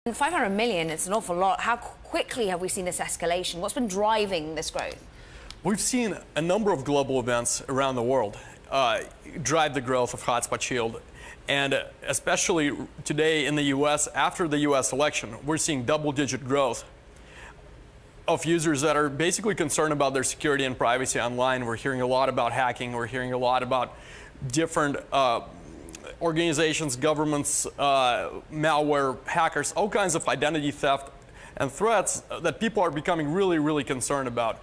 500 million, it's an awful lot. How quickly have we seen this escalation? What's been driving this growth? We've seen a number of global events around the world drive the growth of Hotspot Shield. And especially today in the US, after the US election, we're seeing double-digit growth of users that are basically concerned about their security and privacy online. We're hearing a lot about hacking. We're hearing a lot about different organizations, governments, malware, hackers, all kinds of identity theft and threats that people are becoming really, really concerned about.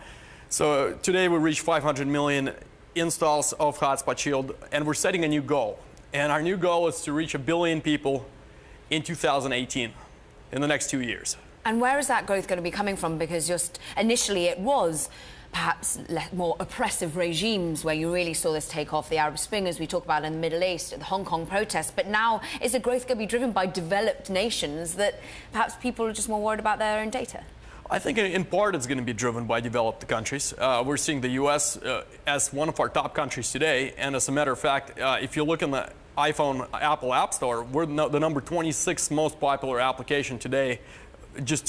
So today we reached 500 million installs of Hotspot Shield, and we're setting a new goal. And our new goal is to reach 1 billion people in 2018, in the next 2 years. And where is that growth going to be coming from? Because just initially it was perhaps more oppressive regimes where you really saw this take off, the Arab Spring, as we talk about in the Middle East, the Hong Kong protests. But now is the growth going to be driven by developed nations that perhaps people are just more worried about their own data? I think in part it's going to be driven by developed countries. We're seeing the US as one of our top countries today. And as a matter of fact, if you look in the iPhone, Apple App Store, we're the number 26 most popular application today.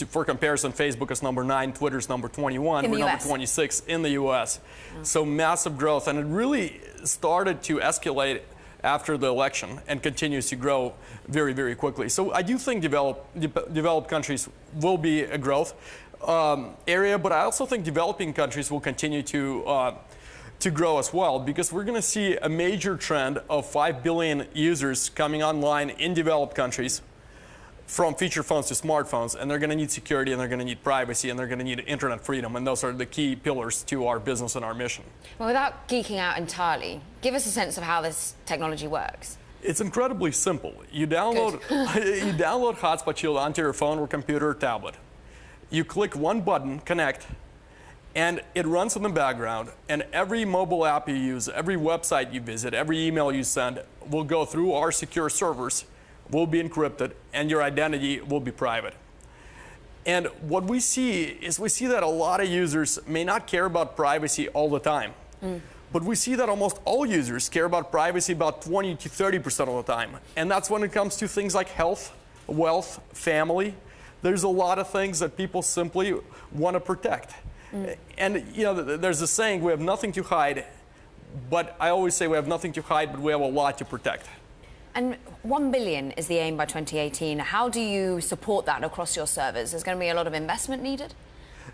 For comparison, Facebook is number 9, Twitter's number 21, we're number 26 in the US. Oh. So massive growth, and it really started to escalate after the election and continues to grow very, very quickly. So I do think developed countries will be a growth area, but I also think developing countries will continue to grow as well, because we're going to see a major trend of 5 billion users coming online in developed countries, from feature phones to smartphones, and they're going to need security, and they're going to need privacy, and they're going to need internet freedom, and those are the key pillars to our business and our mission. Well, without geeking out entirely, give us a sense of how this technology works. It's incredibly simple. You download Hotspot Shield onto your phone or computer or tablet. You click one button, connect, and it runs in the background, and every mobile app you use, every website you visit, every email you send will go through our secure servers, will be encrypted, and your identity will be private. And what we see is that a lot of users may not care about privacy all the time. But we see that almost all users care about privacy about 20 to 30% of the time. And that's when it comes to things like health, wealth, family. There's a lot of things that people simply want to protect. And you know, there's a saying, we have nothing to hide, but I always say we have nothing to hide, but we have a lot to protect. And 1 billion is the aim by 2018. How do you support that across your servers? There's going to be a lot of investment needed?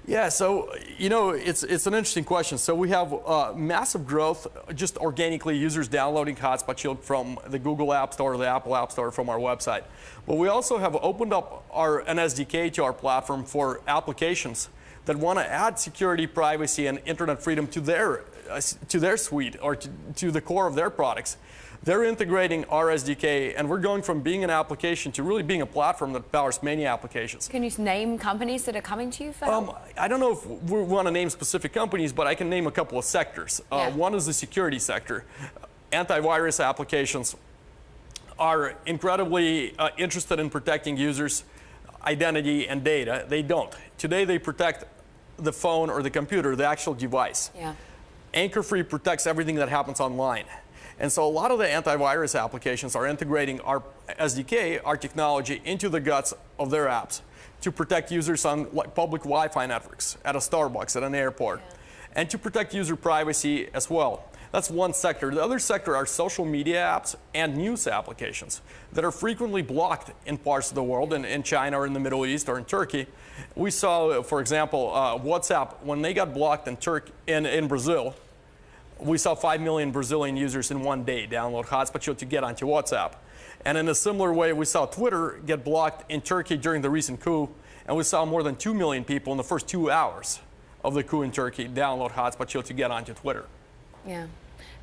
Yeah, so, you know, it's an interesting question. So we have massive growth, just organically, users downloading Hotspot Shield from the Google App Store or the Apple App Store from our website. But we also have opened up an SDK to our platform for applications that want to add security, privacy, and internet freedom to their suite, or to the core of their products. They're integrating our SDK, and we're going from being an application to really being a platform that powers many applications. Can you name companies that are coming to you for help? I don't know if we want to name specific companies, but I can name a couple of sectors. One is the security sector. Antivirus applications are incredibly interested in protecting users' identity and data. They don't. Today they protect the phone or the computer, the actual device. AnchorFree protects everything that happens online. And so a lot of the antivirus applications are integrating our SDK, our technology, into the guts of their apps to protect users on public Wi-Fi networks, at a Starbucks, at an airport, and to protect user privacy as well. That's one sector. The other sector are social media apps and news applications that are frequently blocked in parts of the world, in China or in the Middle East or in Turkey. We saw, for example, WhatsApp, when they got blocked in Brazil, we saw 5 million Brazilian users in one day download Hotspot Shield to get onto WhatsApp. And in a similar way, we saw Twitter get blocked in Turkey during the recent coup, and we saw more than 2 million people in the first 2 hours of the coup in Turkey download Hotspot Shield to get onto Twitter. Yeah.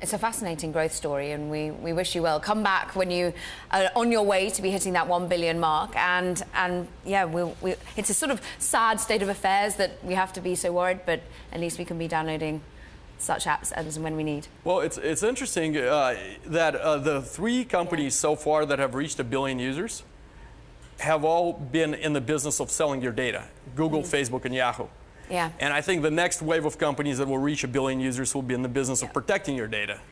It's a fascinating growth story, and we wish you well. Come back when you are on your way to be hitting that 1 billion mark. And yeah, it's a sort of sad state of affairs that we have to be so worried, but at least we can be downloading such apps as and when we need. Well, it's interesting that the 3 companies so far that have reached 1 billion users have all been in the business of selling your data: Google, Facebook, and Yahoo. And I think the next wave of companies that will reach 1 billion users will be in the business of protecting your data.